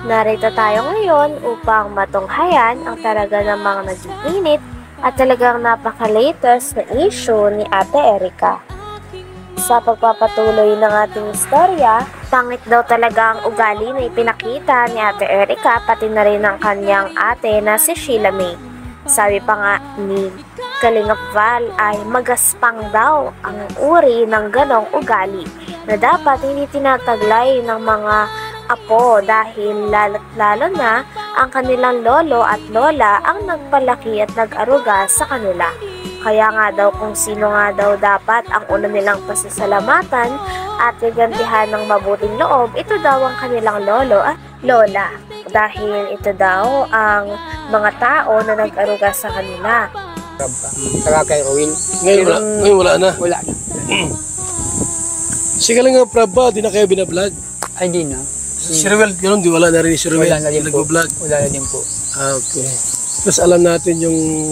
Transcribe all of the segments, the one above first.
Narito tayo ngayon upang matunghayan ang talaga namang nag-iinit at talagang napaka-latest na issue ni Ate Erica. Sa pagpapatuloy ng ating istorya, pangit daw talaga ang ugali na ipinakita ni Ate Erica pati na rin ang kanyang ate na si Sheila May. Sabi pa nga ni Kalingap Val ay magaspang daw ang uri ng ganong ugali na dapat hindi tinataglay ng mga apo dahil lalo na ang kanilang lolo at lola ang nagpalaki at nag-aruga sa kanila. Kaya nga daw kung sino nga daw dapat ang una nilang pasasalamatan at gagantihan ng mabuting loob, ito daw ang kanilang lolo at lola. Dahil ito daw ang mga tao na nag-aruga sa kanila. Saka kay Rowin. Ngayon wala na. Wala na. Sige lang nga, Prabba, di na kayo binablog. Ay, di na. Si Ruel, gano'n, di wala na rin si Ruel. Wala na din po. Nag-vlog. Wala na din po. Okay. Tapos alam natin yung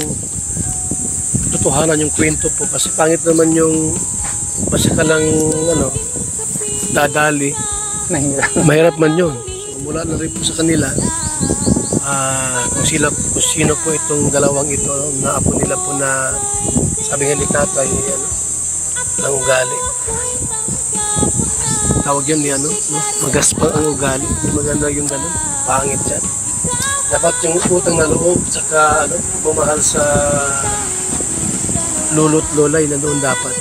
totohanan, yung kwento po. Kasi pangit naman yung basta ka lang, dadali. Mahirap. Mahirap man yun. So, mula na rin po sa kanila, kung sino po itong dalawang ito na apo nila po na sabi nga ni tatay, ng ugali. Tawag yan ni magaspang ang ugali. Maganda yung gano'n. Pangit yan. Dapat yung utang na loob, saka bumahal sa lolo't lola, yun na doon dapat.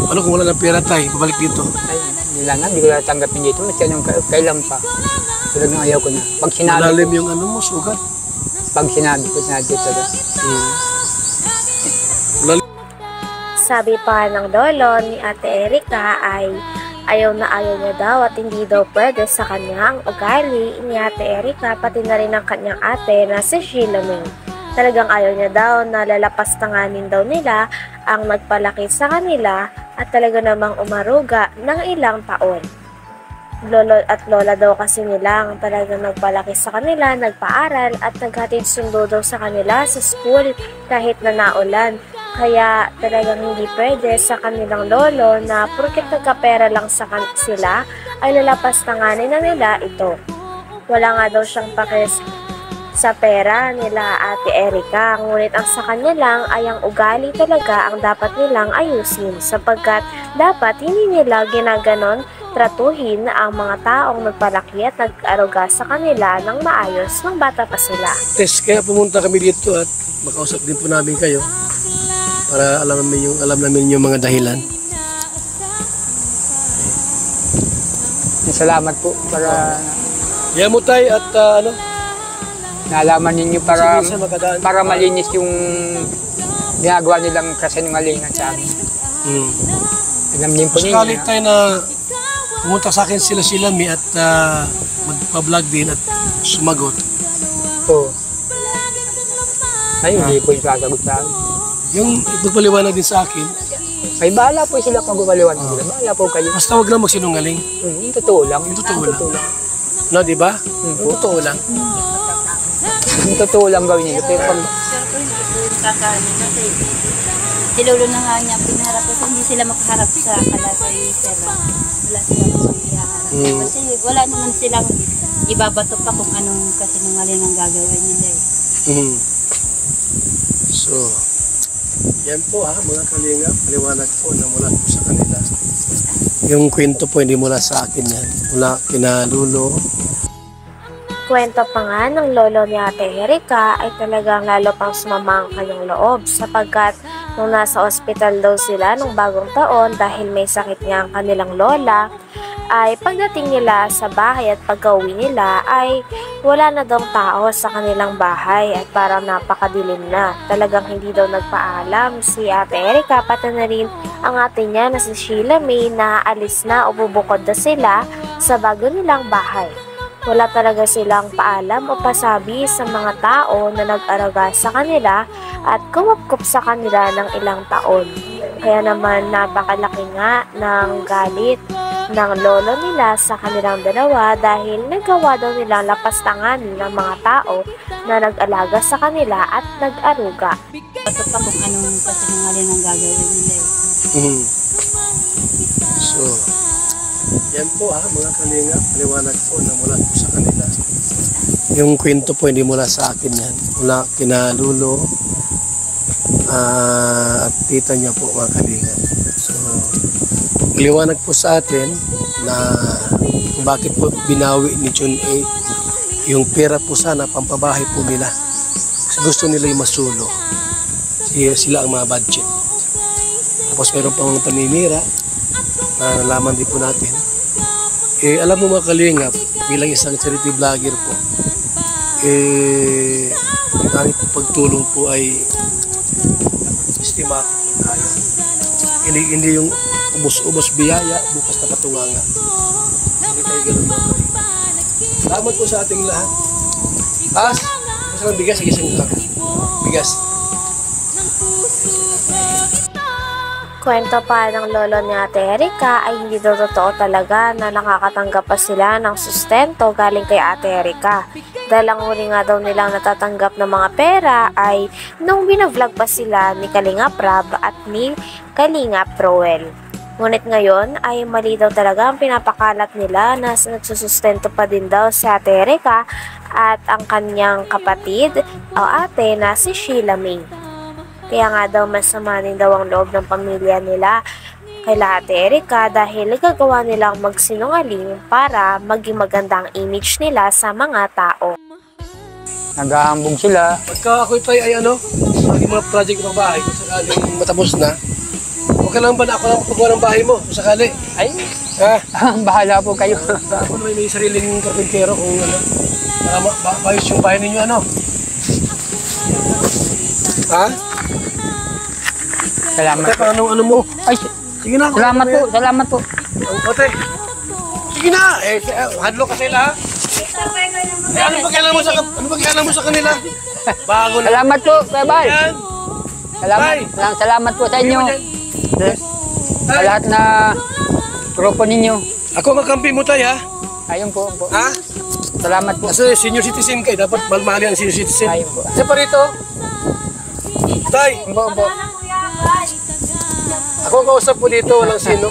Ano kung wala ng pera tayo, babalik dito? Ay, nila na, hindi ko natanggapin dito. At yan yung kailan pa. Talagang ayaw ko na. Pag sinabi malalim yung sugat. Pag sinabi ko na dito. Sabi pa ng lolo ni Ate Erica ay ayaw niya daw at hindi daw pwede sa kanyang ugali ni Ate Erica pati na rin ang kanyang ate na si Sheila May. Talagang ayaw niya daw na lalapastanganin daw nila ang nagpalaki sa kanila at talaga namang umaruga ng ilang taon. Lolo at lola daw kasi nilang talagang nagpalaki sa kanila, nagpaaral at naghatid sundo daw sa kanila sa school kahit na naulan. Kaya talagang hindi pwede sa kanilang lolo na porket nagkapera lang sila ay lalapastanganin na nila ito. Wala nga daw siyang pakis sa pera nila Ate Erica, ngunit ang sa kanya lang ay ang ugali talaga ang dapat nilang ayusin sapagkat dapat hindi nila ginaganon tratuhin ang mga taong nagpalaki at nag-aruga sa kanila ng maayos ng bata pa sila. Kaya pumunta kami dito at makausap din po namin kayo para alam namin yung mga dahilan. Salamat po para Yamutay at nalaman ninyo para malinis yung ginagawa nilang kasinungalingan sa amin. Alam din po ninyo. Sakalit tayo na pumunta sa akin sila Mi at magpa-vlog din at sumagot. Oo. Ay, hindi po yung sasagot sa akin. Yung ipagpaliwanag din sa akin. Ay, bahala po sila pag-upaliwanag nila. Bahala po kayo. Basta wag lang magsinungaling. Yung totoo lang. Yung totoo lang. No, di ba? Yung totoo lang. Yung totoo lang gawin nila. Pero pag... Si lolo na nga niya pinaharap kasi hindi sila makaharap sa kalasay sera. Wala silang paghiharap. Kasi wala naman silang ibabato pa kung anong kasinungaling ang gagawin nila eh. So, yan po mga kalingap, paliwanag po na mula po sa kanila. Yung kwento po hindi mula sa akin yan, mula kina Lulo. Kwento pa nga ng lolo ni Ate Erica ay talagang lalo pang sumama ang kanyang loob sapagkat nung nasa ospital daw sila nung bagong taon dahil may sakit nga ang kanilang lola, ay pagdating nila sa bahay at pagka-uwi nila ay wala na daw tao sa kanilang bahay at parang napakadilim na. Talagang hindi daw nagpaalam si Ate Erica pati na rin ang ate niya na si Sheila May na alis na o bubukod na sila sa bago nilang bahay. Wala talaga silang paalam o pasabi sa mga tao na nag-araga sa kanila at kumapkup sa kanila ng ilang taon. Kaya naman napakalaki nga ng galit ng lolo nila sa kanilang dalawa dahil nagawa daw nilang lapastanganin ng mga tao na nag-alaga sa kanila at nag-aruga. Ito pa kung anong kasinungaling ang gagawin nila eh. So, Yan po mga kalinga, paliwanag po na mula po sa kanila. Yung kwento po hindi mula sa akin yan. Mula kina Lulo at tita niya po mga kalinga. So, paliwanag po sa atin na kung bakit po binawi ni June 8 yung pera po sana pampabahay po nila. Kasi gusto nila yung masulo. Sila ang mga budget. Tapos meron pang mga paninira na nalaman din po natin. Alam mo mga kalingap, bilang isang charity vlogger po, yung aming pagtulong po ay estimate po tayo. Hindi yung ubos-ubos biyaya, bukas na patunganga. Hindi tayo ganun mga kalingap. Salamat po sa ating lahat. Taas, masarang bigas, isang lang. Bigas. Kwento pa ng lolo ni Ate Erika ay hindi daw totoo talaga na nakakatanggap pa sila ng sustento galing kay Ate Erika. Dahil ang huli nga daw nilang natatanggap ng mga pera ay nung binavlog pa sila ni Kalingap Rab at ni Kalingap Roel. Ngunit ngayon ay mali daw talaga ang pinapakalat nila na nagsusustento pa din daw si Ate Erika at ang kanyang kapatid o ate na si Sheila May. Kaya nga daw masama din daw ang loob ng pamilya nila kay Ate Erika dahil nagagawa nilang magsinungaling para maging maganda ang image nila sa mga tao. Naghahambog sila. Pagka ako tayo ay maging mga project ng bahay, kung sakaling matapos na, huwag ka lang ba na ako lang pagawa ng bahay mo, kung sakali? Ay, bahala po kayo. Ako naman may sariling karpintero kung para maayos yung bahay ninyo, Ha? Salamat po. Ano mo? Ay, Sige na. salamat po. Ote. Sige na. Hadlo ka sila, ha? Ano ba kailangan mo sa kanila? Bago na. Salamat po, Kuya Bal. Yan. Salamat po sa inyo. Sa lahat na grupo ninyo. Ako magkampi mo tayo, ha? Ayun po. Ha? Salamat po. Kasi senior citizen kayo, dapat malmali ang senior citizen. Ayun po. Isa pa rito. Tay, Opo. ako kausap po dito, walang sino.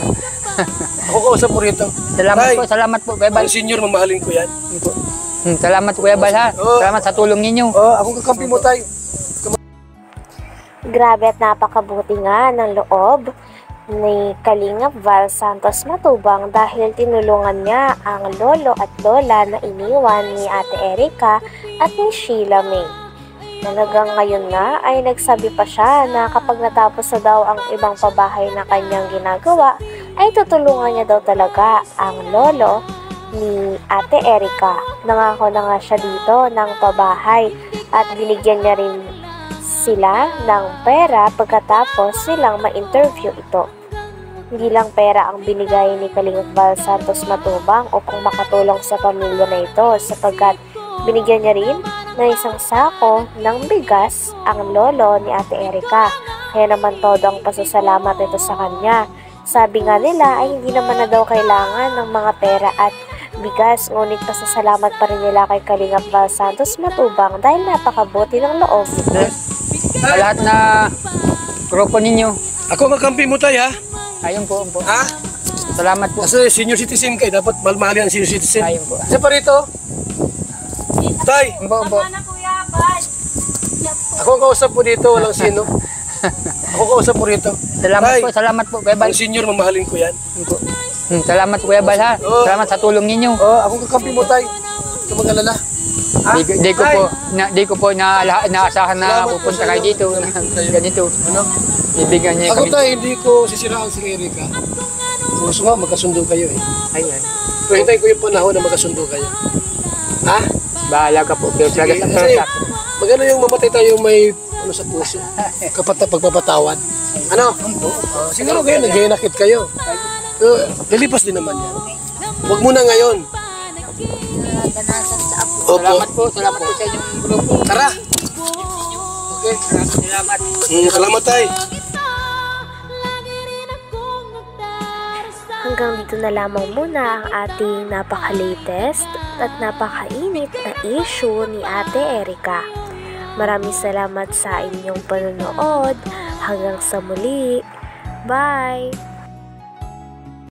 Ako kausap po rito. Salamat po, Kuya Bal. Ang senior, mamahalin ko yan. Salamat po, Kuya Bal, ha. Oo. Salamat sa tulong ninyo. Ako kakampi mo tayo. Grabe at napakabuti nga ng loob ni Kalingap Val Santos Matubang dahil tinulungan niya ang lolo at lola na iniwan ni Ate Erika at ni Sheila May. Talagang ngayon na ay nagsabi pa siya na kapag natapos na daw ang ibang pabahay na kanyang ginagawa, ay tutulungan niya daw talaga ang lolo ni Ate Erika. Nangako na nga siya dito ng pabahay at binigyan niya rin sila ng pera pagkatapos silang ma-interview ito. Hindi lang pera ang binigay ni Kalingap Val Santos Matubang upang makatulong sa pamilya na ito sapagkat binigyan niya rin na isang sako ng bigas ang lolo ni Ate Erika. Kaya naman todo ang pasasalamat nito sa kanya. Sabi nga nila ay hindi naman na daw kailangan ng mga pera at bigas, ngunit pasasalamat pa rin nila kay Kalingap Val Santos Matubang dahil napakabuti ng loob. Sa lahat na grupo ninyo. Ako magkampi mo tayo, ha? Ayun po. Ha? Salamat po. Kasi senior citizen kayo, dapat malmali ang senior citizen. Ayun po. Isa pa rito. Tay, Opo. ako kausap po dito, walang sino. Ako kausap po rito. Salamat po, Kuya Bal. Ang senior, mamahalin ko yan. Salamat, Kuya Bal, ha. Oo. Salamat sa tulong ninyo. Ako kakampi mo tayo. Ito mag-alala. Di ko po naasahan na Salamat po pupunta sa kayo iyo. dito. Ganito. Ano? Ibigyan niya Ako kami. tayo, hindi ko sisiraan si Erika. Gusto nga, magkasundo kayo eh. Ayun. Pero hintayin ko yung panahon na magkasundo kayo. Ha? Bahala ka po. Pero talaga sa Kasi maganda yung mamatay tayo may sa puso. Pagpapatawad. Ano? Siguro kayo, nag-iinakit kayo. Pero lilipas din naman yan. Huwag muna ngayon. Opo. Salamat po sa inyong grupo. Tara. Okay. Salamat. Salamat tayo. Hanggang dito na lamang muna ang ating napaka-latest at napakainit na issue ni Ate Erika. Maraming salamat sa inyong panonood. Hanggang sa muli. Bye!